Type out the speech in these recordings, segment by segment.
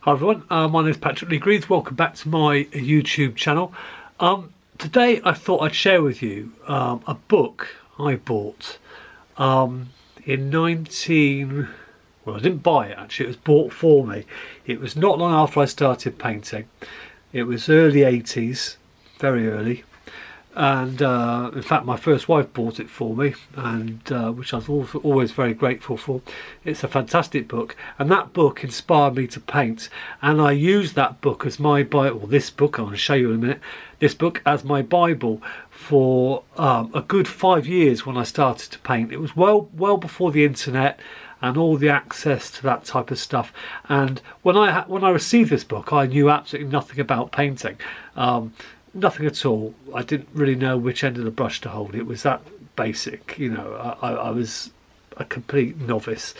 Hi everyone, my name is Patrick Lee Greaves. Welcome back to my YouTube channel. Today I thought I'd share with you a book I bought in well, I didn't buy it actually, it was bought for me. It was not long after I started painting. It was early 80s, very early. And in fact my first wife bought it for me, and which I was always very grateful for. It's a fantastic book, and that book inspired me to paint, and I used that book as my Bible, this book, I'm going to show you in a minute, this book as my Bible for a good 5 years when I started to paint. It was well before the internet and all the access to that type of stuff, and when I received this book I knew absolutely nothing about painting. Nothing at all. I didn't really know which end of the brush to hold. It was that basic, you know. I was a complete novice.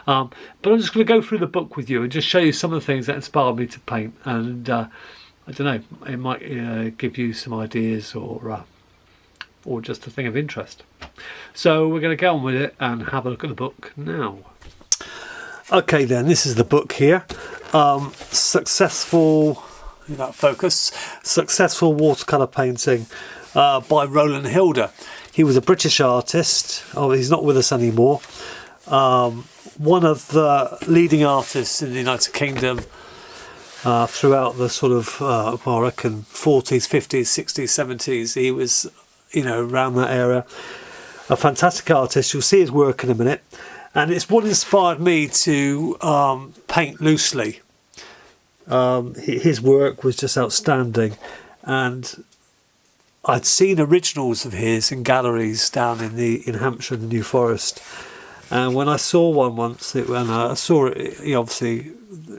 But I'm just going to go through the book with you and just show you some of the things that inspired me to paint. And I don't know, it might give you some ideas or just a thing of interest. So we're going to go on with it and have a look at the book now. Okay then, this is the book here. Successful Watercolour Painting by Roland Hilder. He was a British artist. Oh, he's not with us anymore. One of the leading artists in the United Kingdom throughout the sort of, I reckon, 40s, 50s, 60s, 70s. He was, you know, around that era. A fantastic artist. You'll see his work in a minute. And it's what inspired me to paint loosely. His work was just outstanding, and I'd seen originals of his in galleries down in Hampshire in the New Forest, and when I saw one once, and I saw it obviously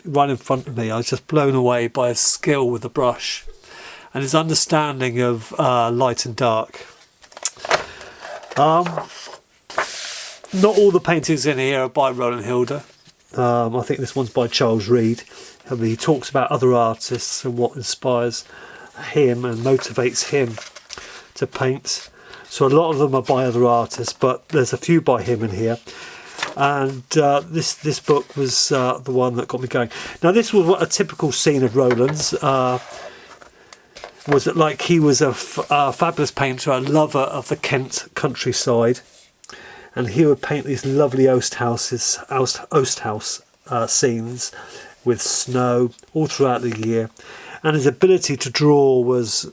right in front of me, I was just blown away by his skill with the brush and his understanding of light and dark. Not all the paintings in here are by Roland Hilder. I think this one's by Charles Reed. He talks about other artists and what inspires him and motivates him to paint. So a lot of them are by other artists, but there's a few by him in here. And this book was the one that got me going. Now this was what a typical scene of Roland's. Was that like he was a fabulous painter, a lover of the Kent countryside, and he would paint these lovely oast house scenes with snow all throughout the year, and his ability to draw was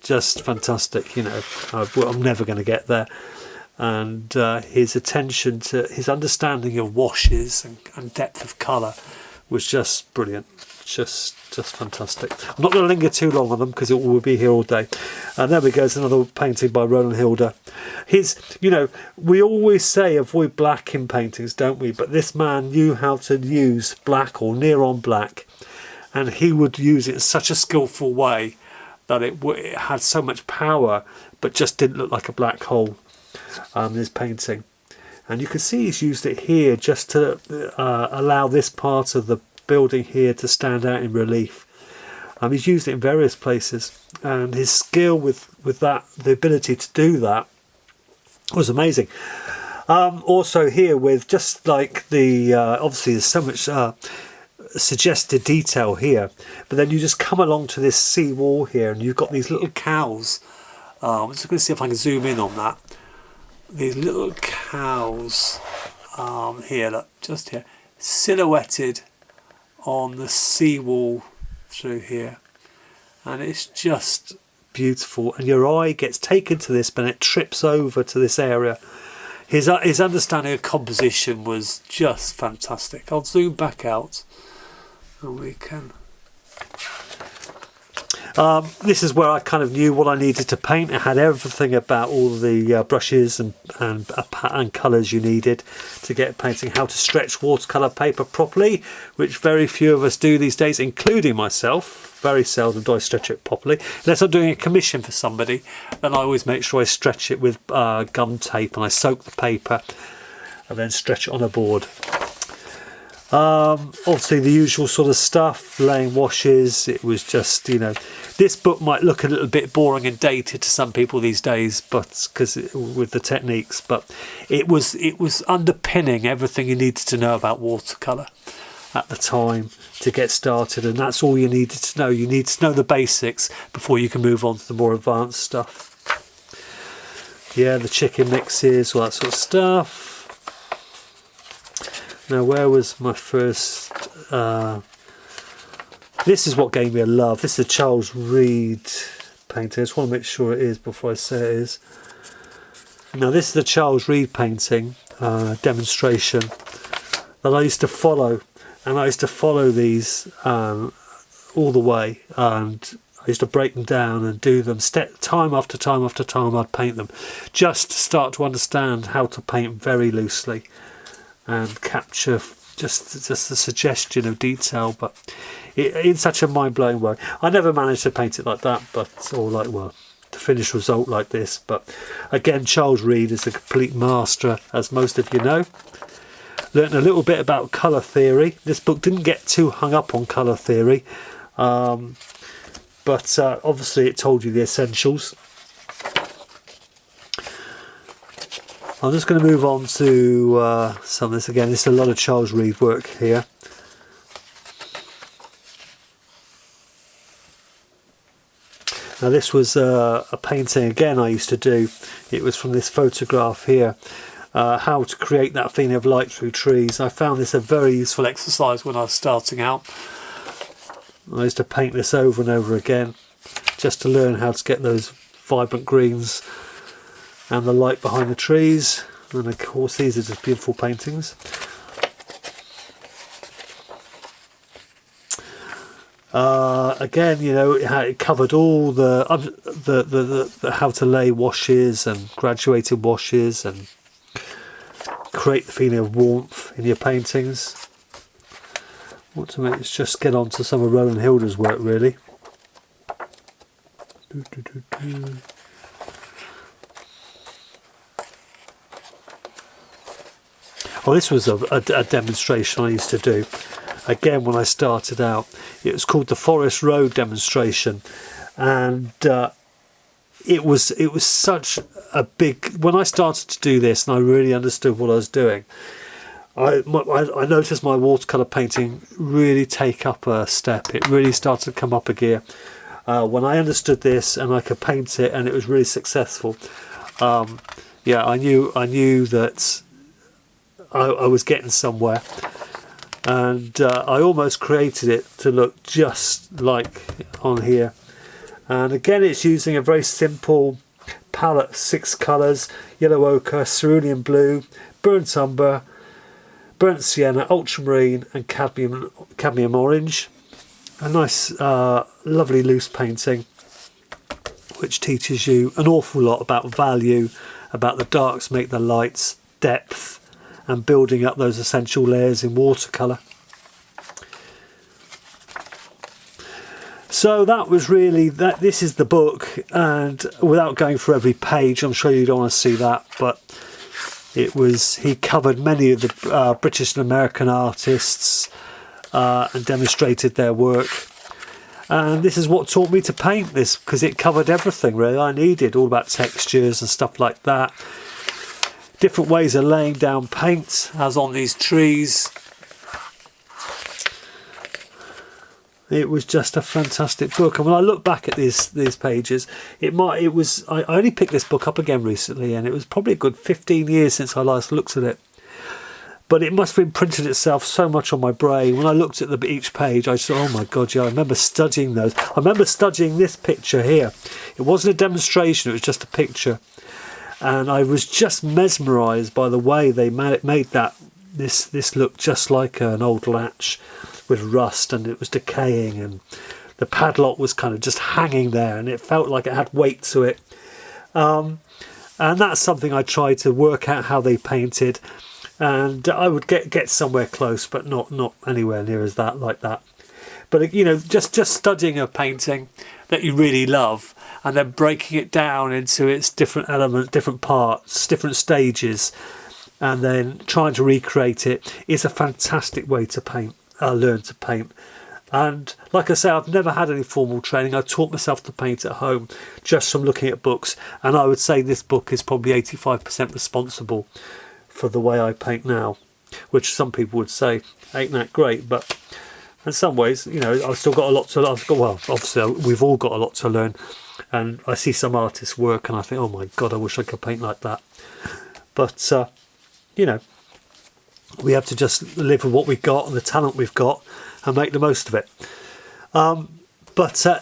just fantastic. You know, I'm never going to get there. And his attention to his understanding of washes and depth of colour was just brilliant, just fantastic. I'm not going to linger too long on them because it will be here all day. And there we go, it's another painting by Roland Hilder. You know, we always say avoid black in paintings, don't we? But this man knew how to use black or near on black, and he would use it in such a skillful way that it had so much power, but just didn't look like a black hole in his painting. And you can see he's used it here just to allow this part of the building here to stand out in relief. He's used it in various places, and his skill with that, the ability to do that, was amazing. Also here with just like the obviously there's so much suggested detail here, but then you just come along to this sea wall here and you've got these little cows. I'm just going to see if I can zoom in on that. These little cows here, look, just here, silhouetted on the seawall through here, and it's just beautiful, and your eye gets taken to this but it trips over to this area. His understanding of composition was just fantastic. I'll zoom back out and we can this is where I kind of knew what I needed to paint. It had everything about all the brushes and colours you needed to get painting, how to stretch watercolour paper properly, which very few of us do these days, including myself. Very seldom do I stretch it properly. Unless I'm doing a commission for somebody, then I always make sure I stretch it with gum tape, and I soak the paper and then stretch it on a board. Obviously the usual sort of stuff, laying washes. It was just, you know, this book might look a little bit boring and dated to some people these days, but because with the techniques, but it was underpinning everything you needed to know about watercolour. at the time to get started, and that's all you needed to know. You need to know the basics before you can move on to the more advanced stuff. Yeah, the chicken mixes, all that sort of stuff. Now, where was my first... this is what gave me a love. This is a Charles Reed painting. I just want to make sure it is before I say it is. Now, this is the Charles Reed painting demonstration that I used to follow. And I used to follow these all the way. And I used to break them down and do them time after time after time. I'd paint them just to start to understand how to paint very loosely and capture just the suggestion of detail. But it's such a mind-blowing way. I never managed to paint it like that, the finished result like this. But again, Charles Reed is a complete master, as most of you know. Learned a little bit about colour theory. This book didn't get too hung up on colour theory, but obviously it told you the essentials. I'm just going to move on to some of this again. This is a lot of Charles Reed work here. Now, this was a painting again I used to do. It was from this photograph here. How to create that feeling of light through trees. I found this a very useful exercise when I was starting out. I used to paint this over and over again just to learn how to get those vibrant greens and the light behind the trees. And of course, these are just beautiful paintings. Again, you know, it covered all the how to lay washes and graduated washes and create the feeling of warmth in your paintings. What to make? Let's just get on to some of Roland Hilder's work, really. Oh, this was a demonstration I used to do. Again, when I started out, it was called the Forest Road demonstration, and it was such a big. When I started to do this, and I really understood what I was doing, I noticed my watercolour painting really take up a step. It really started to come up a gear when I understood this, and I could paint it, and it was really successful. Yeah, I knew that I was getting somewhere, and I almost created it to look just like on here. And again, it's using a very simple palette, 6 colours: yellow ochre, cerulean blue, burnt umber, burnt sienna, ultramarine and cadmium orange. A nice lovely loose painting which teaches you an awful lot about value, about the darks make the lights, depth, and building up those essential layers in watercolour. So that was really that. This is the book, and without going for every page, I'm sure you don't want to see that, but he covered many of the British and American artists and demonstrated their work. And this is what taught me to paint this, because it covered everything really I needed, all about textures and stuff like that. Different ways of laying down paint, as on these trees. It was just a fantastic book, and when I look back at these pages, I only picked this book up again recently, and it was probably a good 15 years since I last looked at it. But it must have imprinted itself so much on my brain. When I looked at each page, I thought, oh my God, yeah, I remember studying those. I remember studying this picture here. It wasn't a demonstration, it was just a picture. And I was just mesmerised by the way they made this look just like an old latch with rust, and it was decaying, and the padlock was kind of just hanging there, and it felt like it had weight to it. And that's something I tried to work out how they painted, and I would get somewhere close, but not anywhere near as that, like that. But you know, just studying a painting that you really love, and then breaking it down into its different elements, different parts, different stages, and then trying to recreate it is a fantastic way to paint. Learn to paint. And like I say, I've never had any formal training. I taught myself to paint at home just from looking at books, and I would say this book is probably 85% responsible for the way I paint now. which some people would say ain't that great, but in some ways, you know, I've still got a lot to learn. Well, obviously we've all got a lot to learn, and I see some artists work and I think, oh my God, I wish I could paint like that. But you know, we have to just live with what we've got and the talent we've got and make the most of it.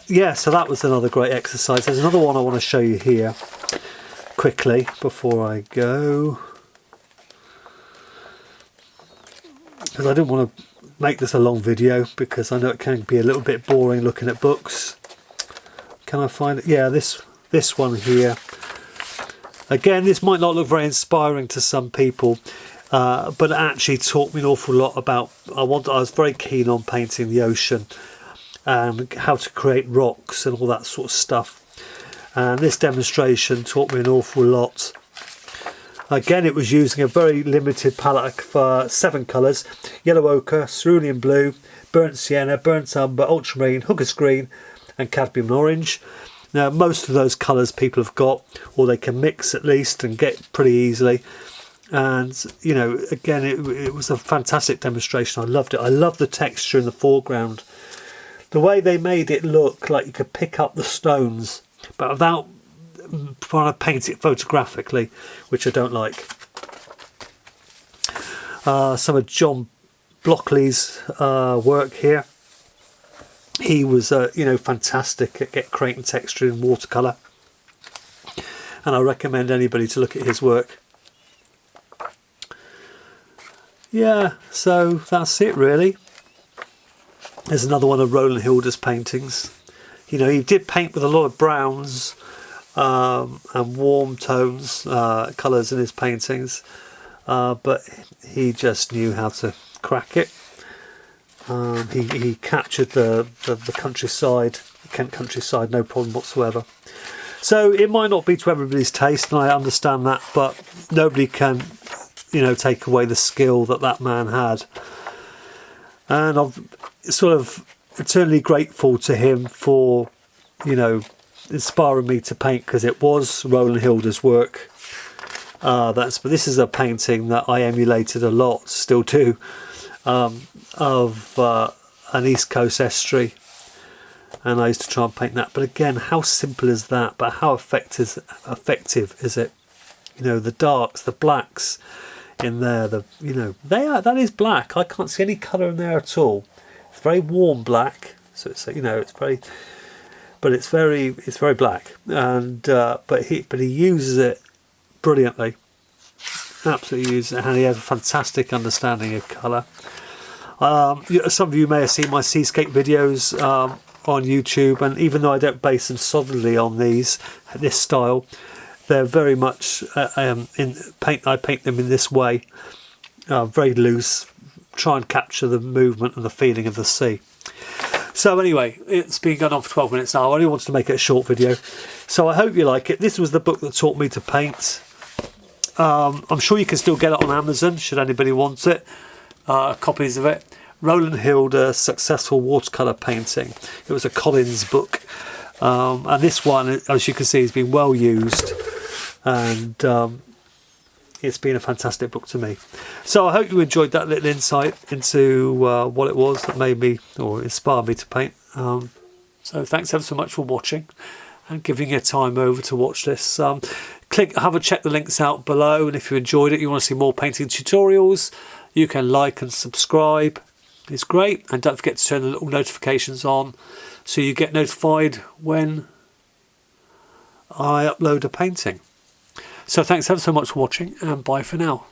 Yeah, so that was another great exercise. There's another one I want to show you here quickly before I go, because I didn't want to make this a long video because I know it can be a little bit boring looking at books. Can I find it? Yeah, this one here. Again, this might not look very inspiring to some people, but it actually taught me an awful lot about, I was very keen on painting the ocean and how to create rocks and all that sort of stuff. And this demonstration taught me an awful lot. Again, it was using a very limited palette for 7 colours: yellow ochre, cerulean blue, burnt sienna, burnt umber, ultramarine, hooker's green and cadmium orange. Now, most of those colours people have got, or they can mix at least and get pretty easily. And, you know, again, it was a fantastic demonstration. I loved it. I loved the texture in the foreground. The way they made it look like you could pick up the stones, but without trying to paint it photographically, which I don't like. Some of John Blockley's work here. He was, you know, fantastic at creating texture in watercolour, and I recommend anybody to look at his work. Yeah, so that's it really. There's another one of Roland Hilder's paintings. You know, he did paint with a lot of browns and warm tones, colours in his paintings, but he just knew how to crack it. He captured the countryside, the Kent countryside, no problem whatsoever. So it might not be to everybody's taste, and I understand that, but nobody can, you know, take away the skill that man had. And I'm sort of eternally grateful to him for, you know, inspiring me to paint, because it was Roland Hilder's work. But this is a painting that I emulated a lot, still do, of an East Coast estuary, and I used to try and paint that. But again, how simple is that? But how effective is it? You know, the darks, the blacks in there, you know, that is black. I can't see any colour in there at all. It's very warm black, so it's, you know, it's very black, and but he uses it brilliantly, absolutely uses it, and he has a fantastic understanding of colour. Some of you may have seen my seascape videos on YouTube, and even though I don't base them solidly on this style, they're very much I paint them in this way, very loose, try and capture the movement and the feeling of the sea. So anyway, it's been going on for 12 minutes now. I only wanted to make it a short video, so I hope you like it. This was the book that taught me to paint. I'm sure you can still get it on Amazon should anybody want it, copies of it. Roland Hilder, Successful Watercolour Painting. It was a Collins book, and this one, as you can see, has been well used, and it's been a fantastic book to me. So I hope you enjoyed that little insight into what it was that made me, or inspired me to paint. So thanks ever so much for watching and giving your time over to watch this. Have a check the links out below, and if you enjoyed it, you want to see more painting tutorials, you can like and subscribe. It's great, and don't forget to turn the little notifications on so you get notified when I upload a painting. So thanks ever so much for watching, and bye for now.